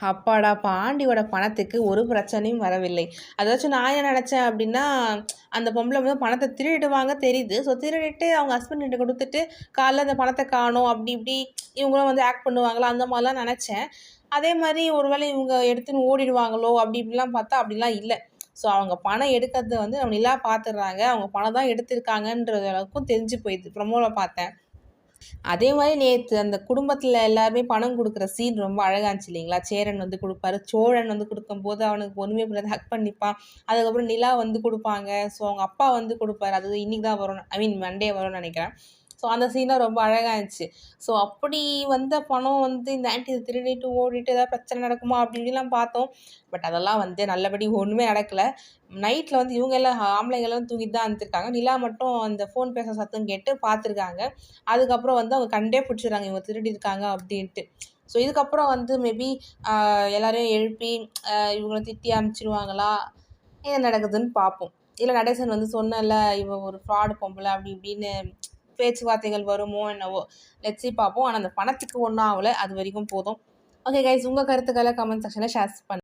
அப்பாடா! பாண்டியோட பணத்துக்கு ஒரு பிரச்சனையும் வரவில்லை. அதாச்சும் நான் என்ன நெனச்சேன் அப்டின்னா, அந்த பொம்பள வந்து பணத்த திருடிடுவாங்க தெரியுது. ஸோ திருடிட்டு அவங்க ஹஸ்பண்ட் கிட்ட குடுத்துட்டு, காலைல அந்த பணத்த காணோம் அப்டி இப்டி இவங்களும் வந்து ஆக்ட் பண்ணுவாங்களா, அந்த மாரிலாம் நெனச்சேன். அதே மாரி ஒரு வேளை இவங்க எடுத்துன்னு ஓடிடுவாங்களோ அப்டி இப்டிலாம் பார்த்தா அப்டிலாம் இல்ல. ஸோ அவங்க பணம் எடுக்கறத வந்து நம்ம நிலா பார்த்துடுறாங்க. அவங்க பணம் தான் எடுத்திருக்காங்கன்றது அளவுக்கும் தெரிஞ்சு போயிடுது. ப்ரமோல பார்த்தேன். அதே மாரி நேத்து அந்த குடும்பத்தில எல்லாருமே பணம் குடுக்குற சீன் ரொம்ப அழகா இருந்துச்சு இல்லைங்களா? சேரன் வந்து குடுப்பாரு. சோழன் வந்து குடுக்கும்போது அவனுக்கு ஒண்ணுமே புரியாது. ஹக் பண்ணிப்பான். அதுக்கப்புறம் நிலா வந்து குடுப்பாங்க. ஸோ அவங்க அப்பா வந்து குடுப்பாரு. அது இன்னைக்கு தான் வரும். ஐ மீன் மண்டே வரும்னு நெனைக்கிறேன். ஸோ அந்த சீன்லாம் ரொம்ப அழகா இருந்துச்சு. ஸோ அப்படி வந்த பணம் வந்து இந்த ஆன்டி திருடிட்டு ஓடிட்டு ஏதாவது பிரச்சனை நடக்குமா? அப்படி இப்படிலாம் பார்த்தோம். பட் அதெல்லாம் வந்து நல்லபடி ஒண்ணுமே நடக்கல. நைட்ல வந்து இவங்க எல்லாம் ஆம்பளைங்கலாம் தூங்கிட்டு தான் இருந்திருக்காங்க. நிலா மட்டும் அந்த ஃபோன் பேசுற சத்தம் கேட்டு பார்த்துருக்காங்க. அதுக்கப்புறம் வந்து அவங்க கண்டே பிடிச்சிடுறாங்க இவங்க திருடியிருக்காங்க அப்படின்ட்டு. ஸோ இதுக்கப்புறம் வந்து மேபி எல்லாரையும் எழுப்பி இவங்கள திட்டி அனுப்பிச்சிருவாங்களா? என்ன நடக்குதுன்னு பார்ப்போம். இல்ல நடேசன் வந்து சொன்னேன்ல, இவ ஒரு ஃப்ராடு பொம்பள அப்படி இப்படின்னு பேச்சுவார்த்தைகள் வருமோ என்னவோ! லெட்ஸ் சி பார்ப்போம். ஆனா அந்த பணத்துக்கு ஒண்ணும் ஆவல. அது வரைக்கும் போதும். ஓகே கைஸ் உங்க கருத்துக்கள கமெண்ட் செக்ஷன்ல ஷேர் பண்ணுங்க.